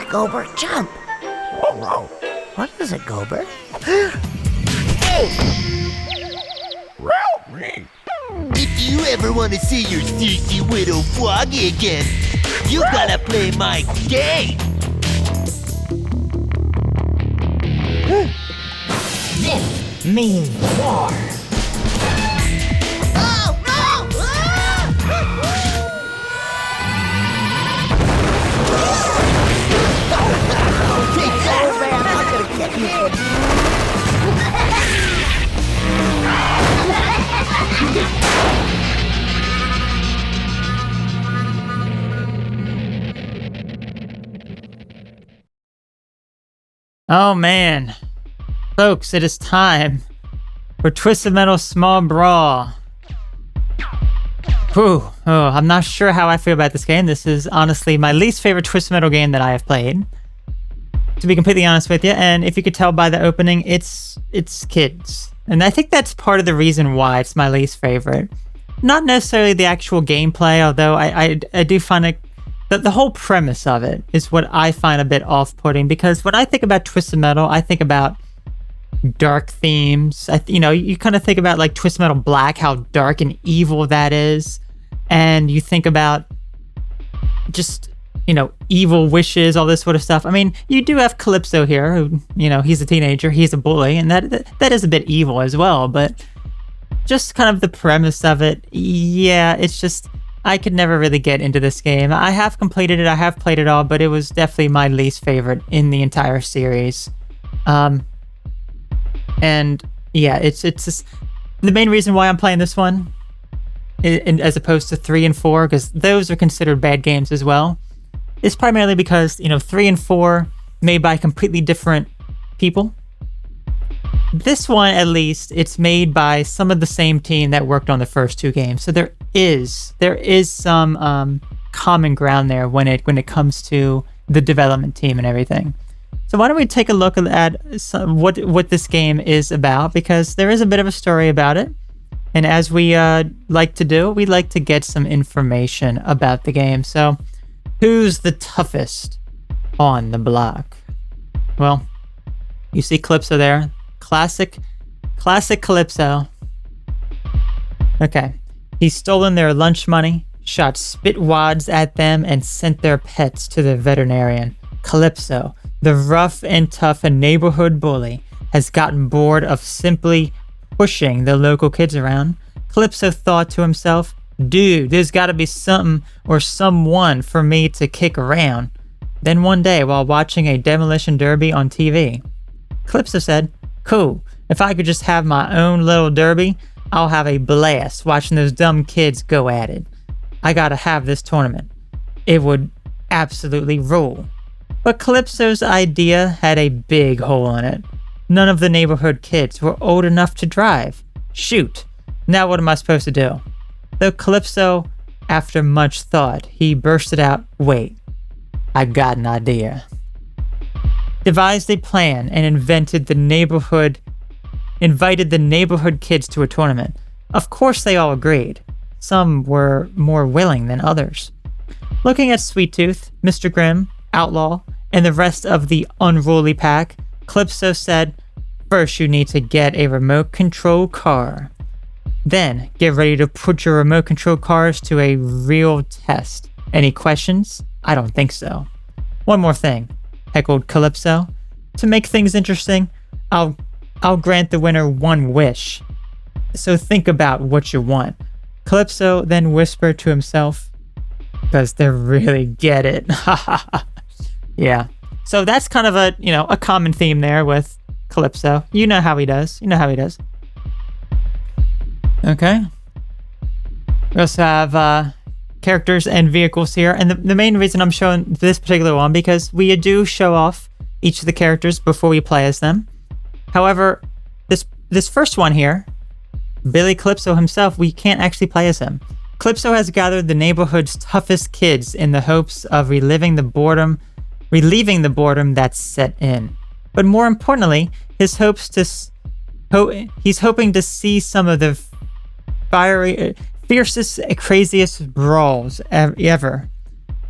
Gober, jump! What is it, Gober? If you ever want to see your thirsty widow Froggy again, you gotta play my game! This means war! Oh, no! Take that, man! I'm gonna get Oh man, folks, it is time for Twisted Metal Small Brawl. Whew. Oh, I'm not sure how I feel about this game. This is honestly my least favorite Twisted Metal game that I have played, to be completely honest with you. And if you could tell by the opening, it's kids, and I think that's part of the reason why it's my least favorite. Not necessarily the actual gameplay, although I do find it. The whole premise of it is what I find a bit off-putting, because when I think about Twisted Metal, I think about dark themes. You kind of think about like Twisted Metal Black, how dark and evil that is, and you think about just evil wishes, all this sort of stuff. I mean, you do have Calypso here, who he's a teenager, he's a bully, and that is a bit evil as well. But just kind of the premise of it, yeah, it's just. I could never really get into this game. I have completed it, I have played it all, but it was definitely my least favorite in the entire series. And yeah, it's just the main reason why I'm playing this one, as opposed to 3 and 4, because those are considered bad games as well, is primarily because 3 and 4 made by completely different people. This one, at least, it's made by some of the same team that worked on the first 2 games. So there is some common ground there when it comes to the development team and everything. So why don't we take a look at what this game is about, because there is a bit of a story about it. And as we like to do, we like to get some information about the game. So who's the toughest on the block? Well, you see Calypso there. Classic Calypso. Okay. He's stolen their lunch money, shot spit wads at them, and sent their pets to the veterinarian. Calypso, the rough and tough neighborhood bully, has gotten bored of simply pushing the local kids around. Calypso thought to himself, dude, there's gotta be something or someone for me to kick around. Then one day, while watching a demolition derby on TV, Calypso said, cool, if I could just have my own little derby, I'll have a blast watching those dumb kids go at it. I gotta have this tournament. It would absolutely rule. But Calypso's idea had a big hole in it. None of the neighborhood kids were old enough to drive. Shoot, now what am I supposed to do? Though Calypso, after much thought, he bursted out, wait, I got an idea. Devised a plan and invited the neighborhood kids to a tournament. Of course they all agreed. Some were more willing than others. Looking at Sweet Tooth, Mr. Grimm, Outlaw, and the rest of the unruly pack, Calypso said, first you need to get a remote control car. Then get ready to put your remote control cars to a real test. Any questions? I don't think so. One more thing, heckled Calypso. To make things interesting, I'll grant the winner one wish. So think about what you want. Calypso then whispered to himself, because they really get it. Yeah. So that's kind of a common theme there with Calypso. You know how he does. Okay. We also have characters and vehicles here, and the main reason I'm showing this particular one, because we do show off each of the characters before we play as them. However, this first one here, Billy Calypso himself, we can't actually play as him. Calypso has gathered the neighborhood's toughest kids in the hopes of relieving the boredom that's set in. But more importantly, he's hoping to see some of the fiercest, craziest brawls ever.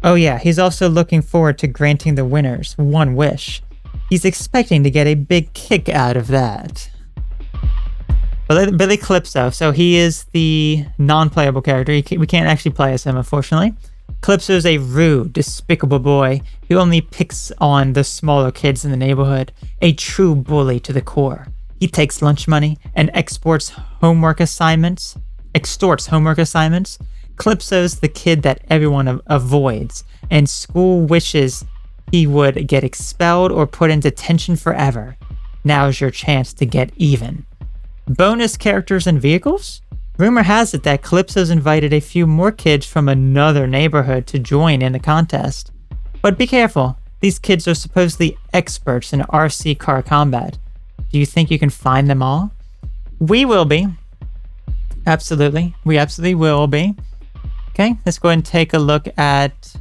Oh yeah, he's also looking forward to granting the winners one wish. He's expecting to get a big kick out of that. Billy Calypso, so he is the non-playable character. We can't actually play as him, unfortunately. Calypso is a rude, despicable boy who only picks on the smaller kids in the neighborhood, a true bully to the core. He takes lunch money and extorts homework assignments. Calypso's the kid that everyone avoids, and school wishes he would get expelled or put in detention forever. Now's your chance to get even. Bonus characters and vehicles? Rumor has it that Calypso's invited a few more kids from another neighborhood to join in the contest. But be careful, these kids are supposedly experts in RC car combat. Do you think you can find them all? We will be. Absolutely. We absolutely will be. Okay, let's go ahead and take a look at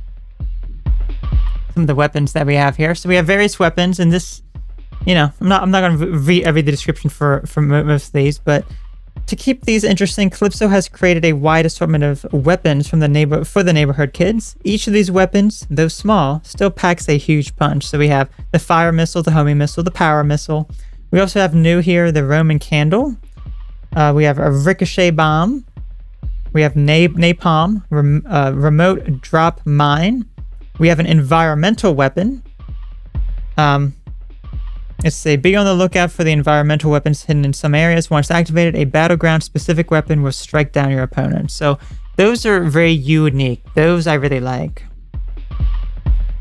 some of the weapons that we have here. So we have various weapons, and this, you know, I'm not going to read the description for most of these, but to keep these interesting, Calypso has created a wide assortment of weapons for the neighborhood kids. Each of these weapons, though small, still packs a huge punch. So we have the fire missile, the homing missile, the power missile. We also have new here the Roman candle. We have a ricochet bomb. We have napalm, remote drop mine. We have an environmental weapon. Let's see, be on the lookout for the environmental weapons hidden in some areas. Once activated, a battleground specific weapon will strike down your opponent. So those are very unique. Those I really like.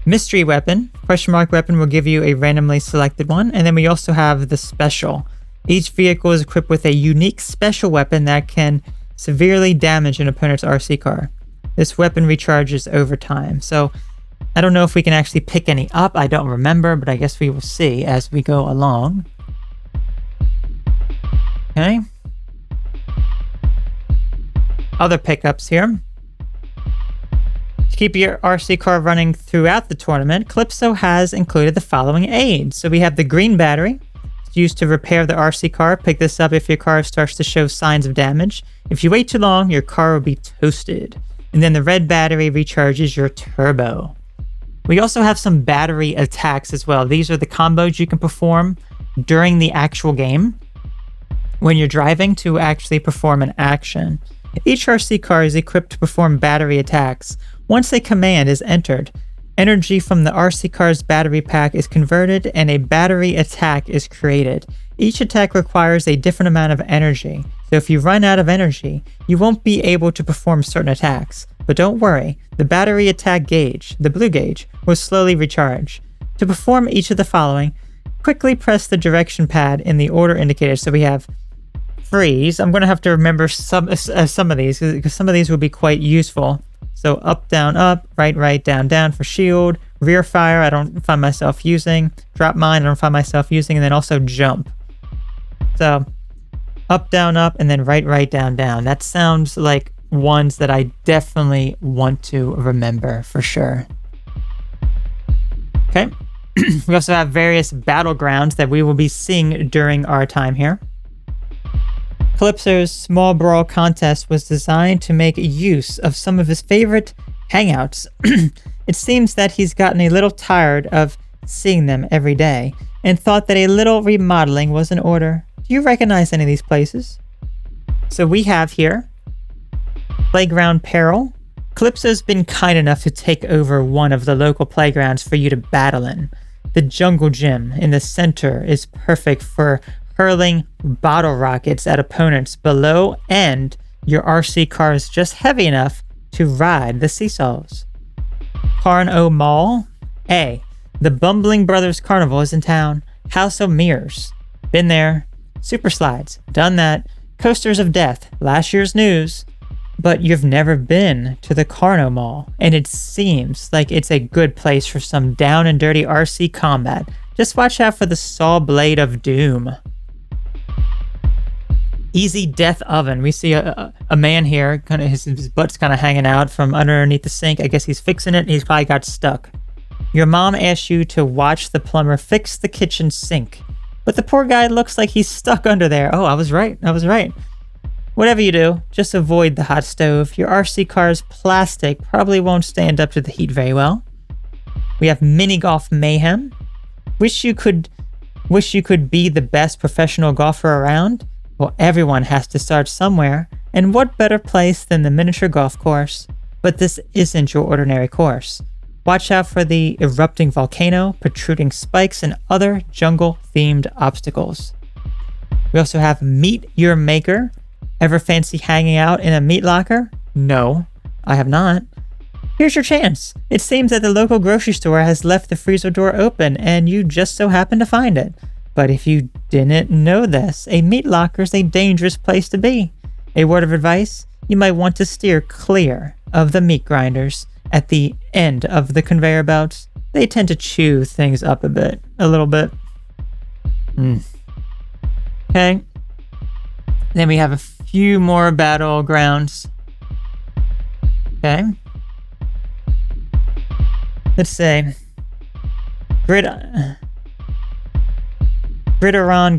Mystery weapon, question mark weapon will give you a randomly selected one. And then we also have the special. Each vehicle is equipped with a unique special weapon that can severely damage an opponent's RC car. This weapon recharges over time. So I don't know if we can actually pick any up. I don't remember, but I guess we will see as we go along. Okay. Other pickups here. To keep your RC car running throughout the tournament, Calypso has included the following aids. So we have the green battery. It's used to repair the RC car. Pick this up if your car starts to show signs of damage. If you wait too long, your car will be toasted. And then the red battery recharges your turbo. We also have some battery attacks as well. These are the combos you can perform during the actual game when you're driving to actually perform an action. Each RC car is equipped to perform battery attacks. Once a command is entered, energy from the RC car's battery pack is converted and a battery attack is created. Each attack requires a different amount of energy, so if you run out of energy, you won't be able to perform certain attacks. But don't worry, the battery attack gauge, the blue gauge, will slowly recharge. To perform each of the following, quickly press the direction pad in the order indicated. So we have freeze. I'm going to have to remember some of these because some of these will be quite useful. So up, down, right, down for shield. Rear fire, I don't find myself using. Drop mine, I don't find myself using. And then also jump. So up, and then right, down. That sounds like ones that I definitely want to remember for sure. Okay. We also have various battlegrounds that we will be seeing during our time here. Calypso's small brawl contest was designed to make use of some of his favorite hangouts. It seems that he's gotten a little tired of seeing them every day and thought that a little remodeling was in order. Do you recognize any of these places? So we have here Playground Peril. Calypso's been kind enough to take over one of the local playgrounds for you to battle in. The jungle gym in the center is perfect for hurling bottle rockets at opponents below, and your RC car is just heavy enough to ride the seesaws. Carno Mall. A. The Bumbling Brothers Carnival is in town. House of Mirrors. Been there. Super slides. Done that. Coasters of Death. Last year's news. But you've never been to the Carno Mall, and it seems like it's a good place for some down and dirty RC combat. Just watch out for the saw blade of doom. Easy Death Oven. We see a man here, kind of his butt's kind of hanging out from underneath the sink. I guess he's fixing it, and he's probably got stuck. Your mom asked you to watch the plumber fix the kitchen sink, but the poor guy looks like he's stuck under there. Oh, I was right. Whatever you do, just avoid the hot stove. Your RC car's plastic probably won't stand up to the heat very well. We have mini golf mayhem. Wish you could be the best professional golfer around? Well, everyone has to start somewhere, and what better place than the miniature golf course? But this isn't your ordinary course. Watch out for the erupting volcano, protruding spikes, and other jungle-themed obstacles. We also have Meet Your Maker. Ever fancy hanging out in a meat locker? No, I have not. Here's your chance. It seems that the local grocery store has left the freezer door open and you just so happen to find it. But if you didn't know this, a meat locker is a dangerous place to be. A word of advice, you might want to steer clear of the meat grinders at the end of the conveyor belts. They tend to chew things up a little bit. Okay. Then we have a few more Battlegrounds. Okay. Let's say Gridiron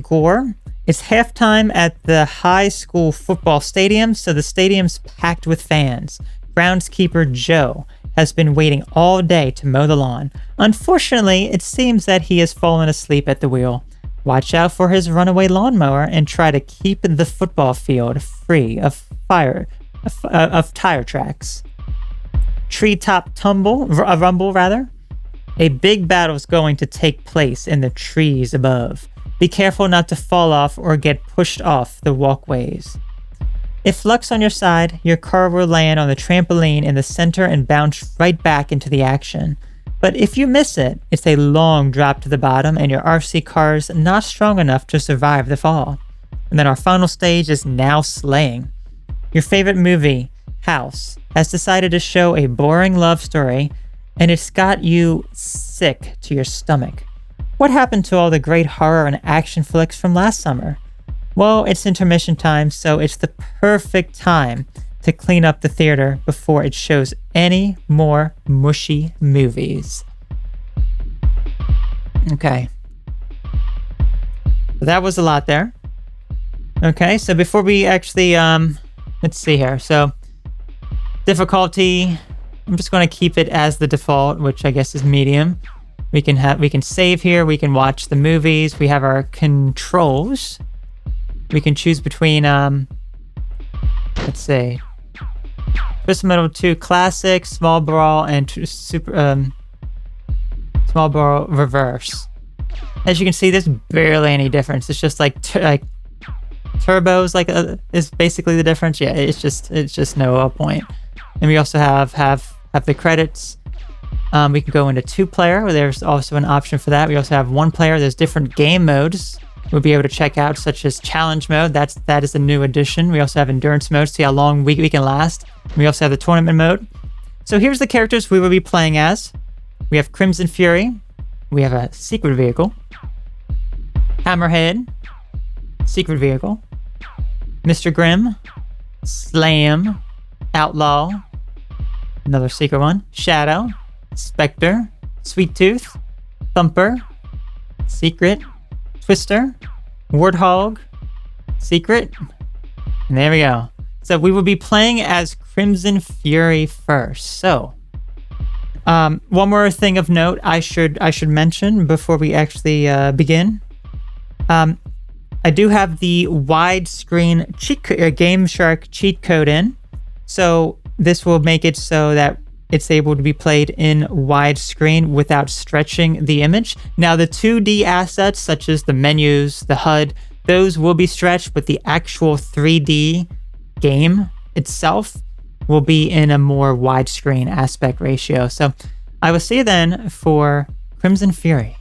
Gore. It's halftime at the high school football stadium, so the stadium's packed with fans. Groundskeeper Joe has been waiting all day to mow the lawn. Unfortunately, it seems that he has fallen asleep at the wheel. Watch out for his runaway lawnmower and try to keep the football field free of tire tracks. Treetop rumble. A big battle is going to take place in the trees above. Be careful not to fall off or get pushed off the walkways. If luck's on your side, your car will land on the trampoline in the center and bounce right back into the action. But if you miss it, it's a long drop to the bottom and your RC car's not strong enough to survive the fall. And then our final stage is Now Slaying. Your favorite movie, House, has decided to show a boring love story, and it's got you sick to your stomach. What happened to all the great horror and action flicks from last summer? Well, it's intermission time, so it's the perfect time to clean up the theater before it shows any more mushy movies. Okay. That was a lot there. Okay, so before we actually, let's see here. So, difficulty, I'm just going to keep it as the default, which I guess is medium. We can save here, we can watch the movies, we have our controls. We can choose between, let's see, Twist Metal 2 Classic, Small Brawl, and Small Brawl Reverse. As you can see, there's barely any difference. It's just like turbos, is basically the difference. Yeah, it's just no point. And we also have the credits. We can go into 2-player, where there's also an option for that. We also have 1-player. There's different game modes we'll be able to check out, such as challenge mode. That is a new addition. We also have endurance mode, see how long we can last. We also have the tournament mode. So here's the characters we will be playing as. We have Crimson Fury. We have a secret vehicle. Hammerhead. Secret vehicle. Mr. Grimm. Slam. Outlaw. Another secret one. Shadow. Spectre. Sweet Tooth. Thumper. Secret. Twister, Warthog, Secret, and there we go. So we will be playing as Crimson Fury first. So, one more thing of note I should mention before we actually begin. I do have the widescreen Game Shark cheat code in, so this will make it so that it's able to be played in widescreen without stretching the image. Now, the 2D assets, such as the menus, the HUD, those will be stretched, but the actual 3D game itself will be in a more widescreen aspect ratio. So I will see you then for Crimson Fury.